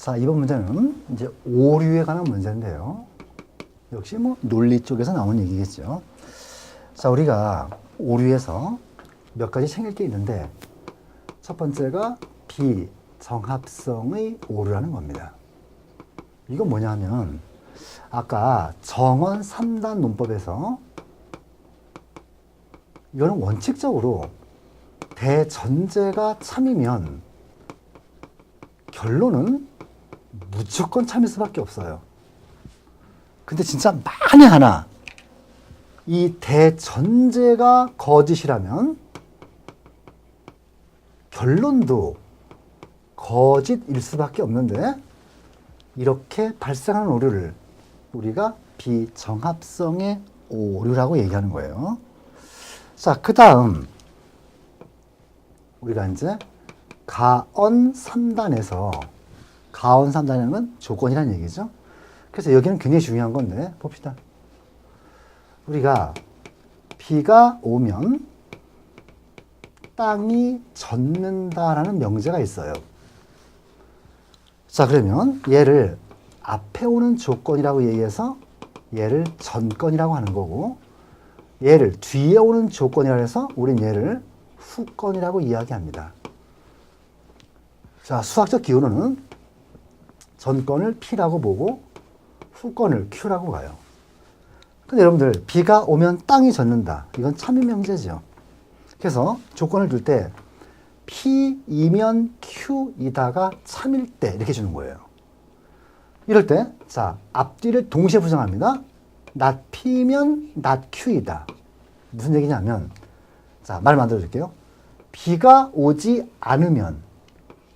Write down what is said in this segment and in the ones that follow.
자, 이번 문제는 이제 오류에 관한 문제인데요. 역시 뭐 논리 쪽에서 나온 얘기겠죠. 자, 우리가 오류에서 몇 가지 챙길 게 있는데 첫 번째가 비정합성의 오류라는 겁니다. 이건 뭐냐면 아까 정원 3단 논법에서 이거는 원칙적으로 대전제가 참이면 결론은 무조건 참일 수밖에 없어요. 근데 진짜 만에 하나 이 대전제가 거짓이라면 결론도 거짓일 수밖에 없는데 이렇게 발생하는 오류를 우리가 비정합성의 오류라고 얘기하는 거예요. 자, 그 다음 우리가 이제 가언 3단에서 가언 3단에는 조건이라는 얘기죠. 그래서 여기는 굉장히 중요한 건데 봅시다. 우리가 비가 오면 땅이 젖는다라는 명제가 있어요. 자, 그러면 얘를 앞에 오는 조건이라고 얘기해서 얘를 전건이라고 하는 거고 얘를 뒤에 오는 조건이라고 해서 우린 얘를 후건이라고 이야기합니다. 자, 수학적 기호로는 전건을 P라고 보고 후건을 Q라고 가요. 근데 여러분들 비가 오면 땅이 젖는다. 이건 참인 명제죠. 그래서 조건을 둘 때 P이면 Q이다가 참일 때 이렇게 주는 거예요. 이럴 때 자, 앞뒤를 동시에 부정합니다. not P면 not Q이다. 무슨 얘기냐면 자, 말 만들어 줄게요. 비가 오지 않으면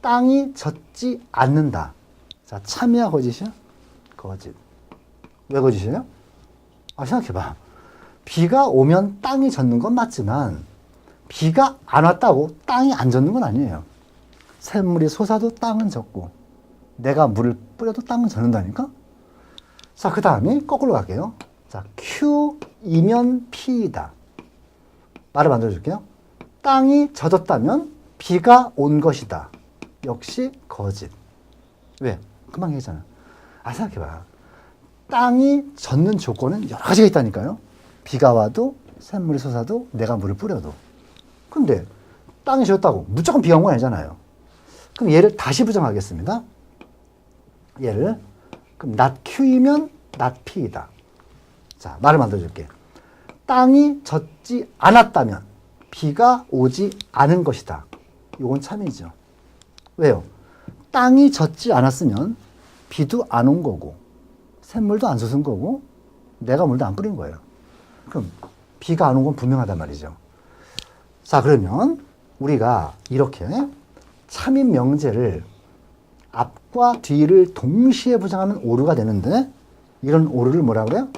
땅이 젖지 않는다. 자, 참이야 거짓이야? 거짓. 왜 거짓이에요? 아, 생각해봐. 비가 오면 땅이 젖는 건 맞지만 비가 안 왔다고 땅이 안 젖는 건 아니에요. 샘물이 솟아도 땅은 젖고 내가 물을 뿌려도 땅은 젖는다니까? 자, 그 다음에 거꾸로 갈게요. 자, Q이면 P이다. 말을 만들어 줄게요. 땅이 젖었다면 비가 온 것이다. 역시 거짓. 왜? 금방 얘기했잖아. 아, 생각해봐. 땅이 젖는 조건은 여러 가지가 있다니까요. 비가 와도 샘물이 솟아도 내가 물을 뿌려도. 근데 땅이 젖었다고 무조건 비가 온 건 아니잖아요. 그럼 얘를 다시 부정하겠습니다. 얘를 그럼 not Q이면 not P이다. 자, 말을 만들어 줄게. 땅이 젖지 않았다면 비가 오지 않은 것이다. 이건 참이죠. 왜요? 땅이 젖지 않았으면 비도 안 온 거고 샘물도 안 솟은 거고 내가 물도 안 뿌린 거예요. 그럼 비가 안 온 건 분명하단 말이죠. 자, 그러면 우리가 이렇게 참인 명제를 앞과 뒤를 동시에 부정하면 오류가 되는데 이런 오류를 뭐라 그래요?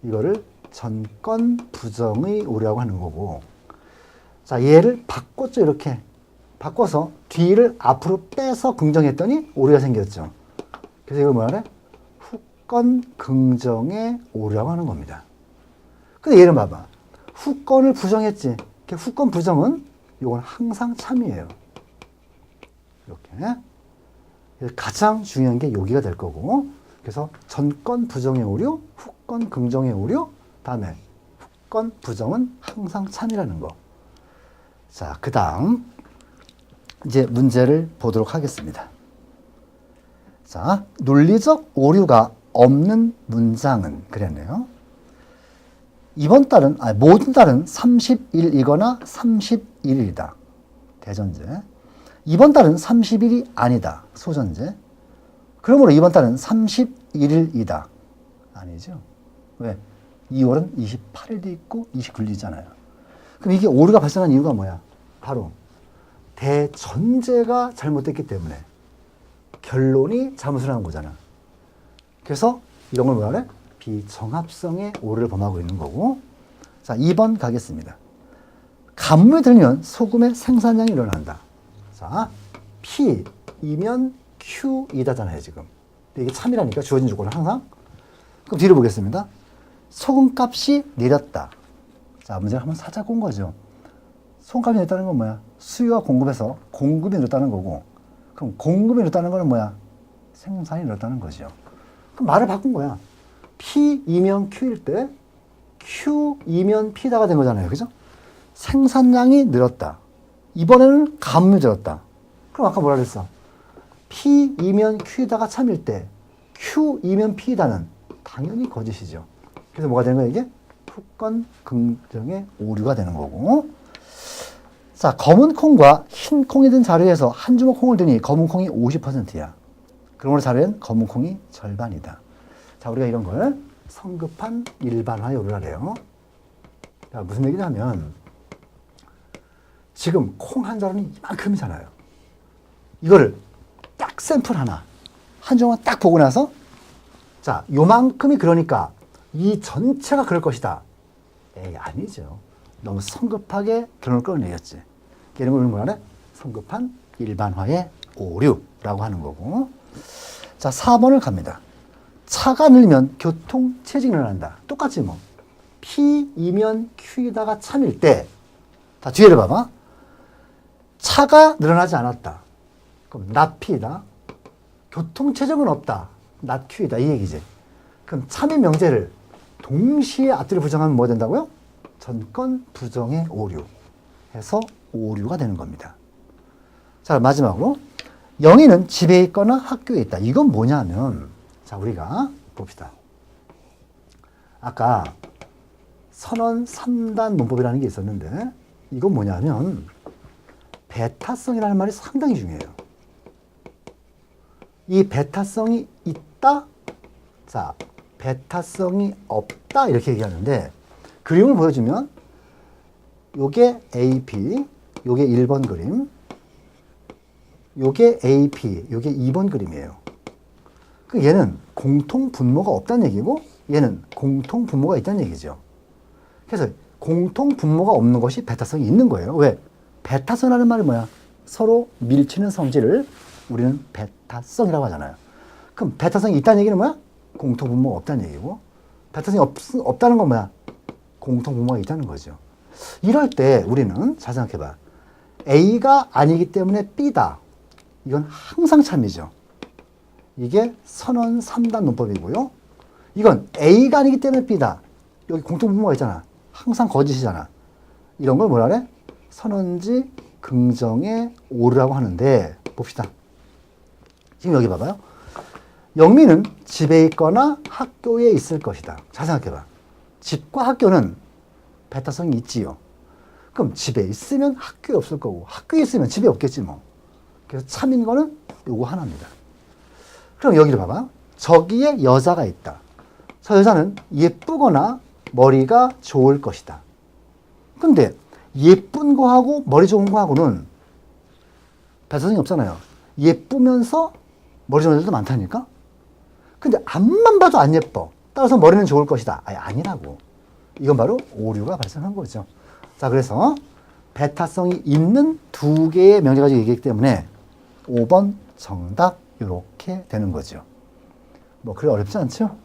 이거를 전건 부정의 오류라고 하는 거고 자, 얘를 바꿨죠. 이렇게 바꿔서 뒤를 앞으로 빼서 긍정했더니 오류가 생겼죠. 그래서 이걸 뭐라 그래? 후건 긍정의 오류라고 하는 겁니다. 근데 얘를 봐봐. 후건을 부정했지. 후건 부정은 이건 항상 참이에요. 이렇게. 가장 중요한 게 여기가 될 거고 그래서 전건 부정의 오류, 후건 긍정의 오류, 다음에 후건 부정은 항상 참이라는 거. 자, 그 다음 이제 문제를 보도록 하겠습니다. 자, 논리적 오류가 없는 문장은 그랬네요. 이번 달은 모든 달은 30일이거나 31일이다. 대전제. 이번 달은 30일이 아니다. 소전제. 그러므로 이번 달은 31일이다. 아니죠. 왜? 2월은 28일도 있고 29일도 있잖아요. 그럼 이게 오류가 발생한 이유가 뭐야? 바로 대전제가 잘못됐기 때문에 결론이 잘못을 한 거잖아. 그래서 이런 걸 뭐라 그래? 비정합성의 오류를 범하고 있는 거고. 자, 2번 가겠습니다. 가뭄이 들면 소금의 생산량이 일어난다. 자, P이면 Q이다잖아요, 지금. 근데 이게 참이라니까, 주어진 조건은 항상. 그럼 뒤로 보겠습니다. 소금값이 내렸다. 자, 문제를 한번 살짝 본 거죠. 소금값이 내렸다는 건 뭐야? 수요와 공급에서 공급이 늘었다는 거고, 그럼 공급이 늘었다는 건 뭐야? 생산이 늘었다는 거죠. 그럼 말을 바꾼 거야. P이면 Q일 때 Q이면 P다가 된 거잖아요. 그죠? 생산량이 늘었다. 이번에는 가뭄이 들었다. 그럼 아까 뭐라 그랬어? P이면 Q다가 참일 때 Q이면 P다는 당연히 거짓이죠. 그래서 뭐가 되는 거야 이게? 후건 긍정의 오류가 되는 거고. 자, 검은 콩과 흰 콩이 든 자료에서 한 주먹 콩을 드니 검은 콩이 50%야. 그러므로 자료엔 검은 콩이 절반이다. 자, 우리가 이런 걸 성급한 일반화 요리라래요. 자, 무슨 얘기냐면 지금 콩 한 자루는 이만큼이잖아요. 이거를 딱 샘플 하나, 한 주먹만 딱 보고 나서 자, 요만큼이 그러니까 이 전체가 그럴 것이다. 에이, 아니죠. 너무 성급하게 결론을 끌어내렸지. 이런 걸 뭐라 그래? 성급한 일반화의 오류라고 하는 거고. 자, 4번을 갑니다. 차가 늘면 교통 체증이 일어난다. 똑같지 뭐. P이면 Q이다가 참일 때, 자, 뒤에를 봐봐. 차가 늘어나지 않았다. 그럼 not P다. 교통 체증은 없다. not Q이다. 이 얘기지. 그럼 참의 명제를 동시에 앞뒤를 부정하면 뭐 된다고요? 전건 부정의 오류 해서 오류가 되는 겁니다. 자, 마지막으로 영희는 집에 있거나 학교에 있다. 이건 뭐냐면 자, 우리가 봅시다. 아까 선언 3단 문법이라는 게 있었는데 이건 뭐냐면 배타성이라는 말이 상당히 중요해요. 이 배타성이 있다? 자, 배타성이 없다 이렇게 얘기하는데 그림을 보여주면 요게 AP, 요게 1번 그림, 요게 AP, 요게 2번 그림이에요. 그 얘는 공통 분모가 없다는 얘기고 얘는 공통 분모가 있다는 얘기죠. 그래서 공통 분모가 없는 것이 배타성이 있는 거예요. 왜? 배타성이라는 말이 뭐야? 서로 밀치는 성질을 우리는 배타성이라고 하잖아요. 그럼 배타성이 있다는 얘기는 뭐야? 공통 분모가 없다는 얘기고 배타성이 없다는 건 뭐야? 공통 분모가 있다는 거죠. 이럴 때 우리는 잘 생각해봐. A가 아니기 때문에 B다. 이건 항상 참이죠. 이게 선언 3단 논법이고요. 이건 A가 아니기 때문에 B다. 여기 공통 분모가 있잖아. 항상 거짓이잖아. 이런 걸 뭐라 그래? 선언지 긍정의 오류라고 하는데 봅시다. 지금 여기 봐봐요. 영미는 집에 있거나 학교에 있을 것이다. 잘 생각해봐. 집과 학교는 배타성이 있지요. 그럼 집에 있으면 학교에 없을 거고 학교에 있으면 집에 없겠지 뭐. 그래서 참인 거는 요거 하나입니다. 그럼 여기를 봐봐. 저기에 여자가 있다. 저 여자는 예쁘거나 머리가 좋을 것이다. 근데 예쁜 거하고 머리 좋은 거하고는 배타성이 없잖아요. 예쁘면서 머리 좋은 여자도 많다니까? 근데 앞만 봐도 안 예뻐. 따라서 머리는 좋을 것이다. 아니라고. 이건 바로 오류가 발생한 거죠. 자, 그래서 배타성이 있는 두 개의 명제 가지고 얘기했기 때문에 5번 정답 이렇게 되는 거죠. 뭐 그래 어렵지 않죠?